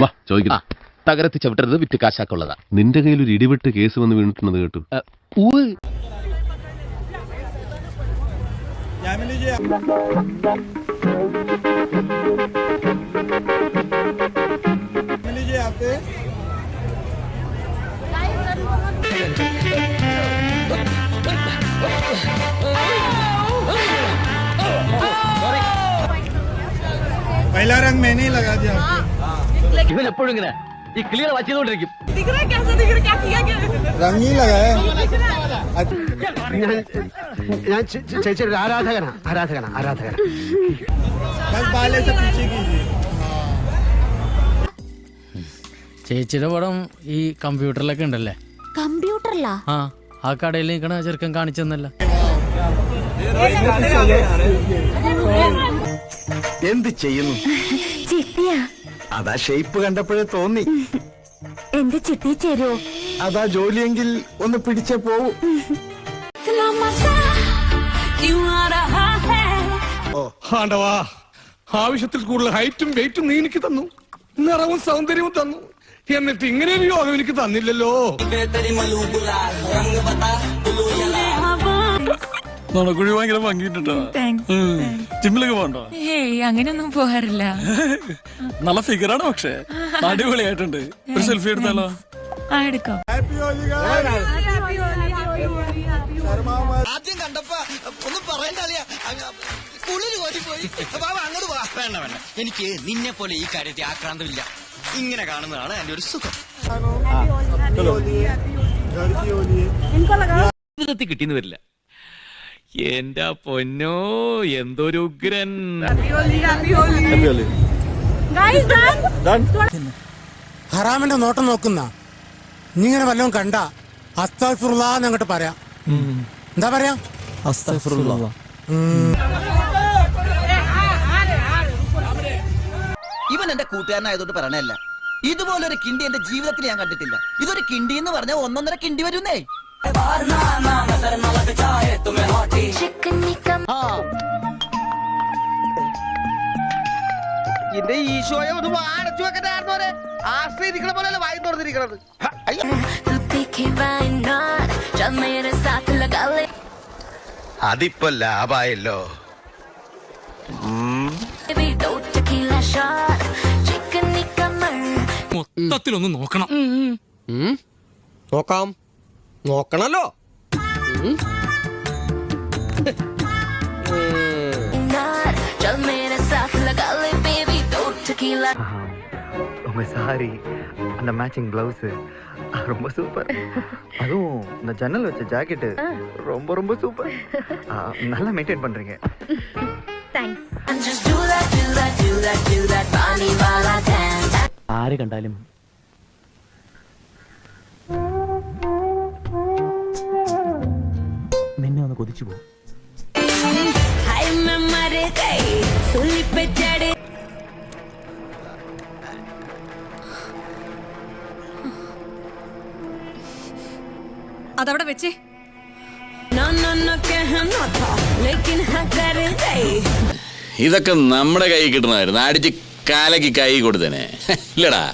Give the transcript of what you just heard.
വാ ചോദിക്കാം. തകരത്ത് ചവിട്ടരുത്, വിറ്റ് കാശാക്കുള്ളതാ. നിന്റെ കയ്യിൽ ഒരു ഇടിവെട്ട് കേസ് വന്ന് വീണിട്ടുള്ളത് കേട്ടു. पहला रंग मैंने ही लगा दिया। ഇവൻ എപ്പോഴും ഇങ്ങനെ ഈ ക്ലിയർ വാച്ചിട്ടുകൊണ്ടിരിക്കും. रंग ही लगाया। ഞാൻ ചേച്ചിയുടെ ആരാധകനാ. बस बाल ऐसे पीछे कीजिए। ചേച്ചിയുടെ പടം ഈ കമ്പ്യൂട്ടറിലൊക്കെ ഉണ്ടല്ലേ? കമ്പ്യൂട്ടറിലാ? ആ കടയിൽ നിൽക്കണ ചെറുക്കൻ കാണിച്ചെന്നല്ല. എന്ത് ചെയ്യുന്നു? ചിട്ടിയാ? അതാ ഷേപ്പ് കണ്ടപ്പോഴേ തോന്നി. എന്റെ ചിട്ടി ചേരുവോ? അതാ ജോലിയെങ്കിൽ ഒന്ന് പിടിച്ചേ പോവൂ. ആണ്ടവാ, ആവശ്യത്തിൽ കൂടുതൽ ഹൈറ്റും വെയിറ്റും നീ എനിക്ക് തന്നു, നിറവും സൗന്ദര്യവും തന്നു, എന്നിട്ട് ഇങ്ങനെ ഒരു യോഗം എനിക്ക് തന്നില്ലല്ലോ. നുണക്കുഴി ഭയങ്കര ഭംഗിട്ടോ. ജിമ്മിലൊക്കെ പോകണ്ടോ? അങ്ങനെയൊന്നും പോകാറില്ല. നല്ല ഫിഗറാണ്, പക്ഷെ അടിപൊളിയായിട്ടുണ്ട്. ഒരു സെൽഫി എടുത്താലോ? എടുക്കോ. ആദ്യം കണ്ടപ്പോ ഒന്നും പറയണ്ട, കുളിര് കോരിപ്പോയി. അങ്ങോട്ട് വേണ്ട വേണ്ട, എനിക്ക് നിന്നെ പോലെ ഈ കാര്യത്തിൽ ആക്രാന്തമില്ല. ഇങ്ങനെ കാണുന്നതാണ് എന്റെ ഒരു സുഖം. ജീവിതത്തിൽ കിട്ടിയെന്ന് വരില്ല. എന്റെ പൊന്നോ, എന്തൊരു ഉഗ്രൻ. ഹറാമിന്റെ നോട്ടം നോക്കുന്ന നീ ഇങ്ങനെ വല്ലതും കണ്ട അസ്തഗ്ഫിറുല്ലാഹ് അങ്ങോട്ട് പറയാം. എന്താ പറയാ? അസ്തഗ്ഫിറുല്ലാഹ്. ഇവൻ എന്റെ കൂട്ടുകാരനായതുകൊണ്ട് പറയണല്ല, ഇതുപോലൊരു കിണ്ടി എന്റെ ജീവിതത്തിൽ ഞാൻ കണ്ടിട്ടില്ല. ഇതൊരു കിണ്ടി എന്ന് പറഞ്ഞാൽ 1.5 കിണ്ടി വരുന്നേ. എന്റെ ഈശോയെ ഒന്ന് അടച്ചു വെക്കണ്ടായിരുന്നോരെ. ആശ്രയിരിക്കണ പോലെ വായി തുറന്നിരിക്കണത്. അതിപ്പോ ലാഭായല്ലോ. മൊത്തത്തിലൊന്ന് നോക്കണം. നോക്കണല്ലോ. உங்க சாரி, அந்த மேட்சிங் பிளவுஸ் ரொம்ப சூப்பர். அதுவும் இந்த ஜன்னல் வச்ச ஜாக்கெட் ரொம்ப ரொம்ப சூப்பர். நல்லா மெயின்டைன் பண்றீங்க. ആര് കണ്ടാലും നിന്നെ ഒന്ന് കൊതിച്ചു പോകും. അതവിടെ വെച്ചേ. ഇതൊക്കെ നമ്മുടെ കൈ കിട്ടണമായിരുന്നു. അടിച്ച് കാലക്ക് കൈ കൊടുത്തേനെ ഇല്ലടാ.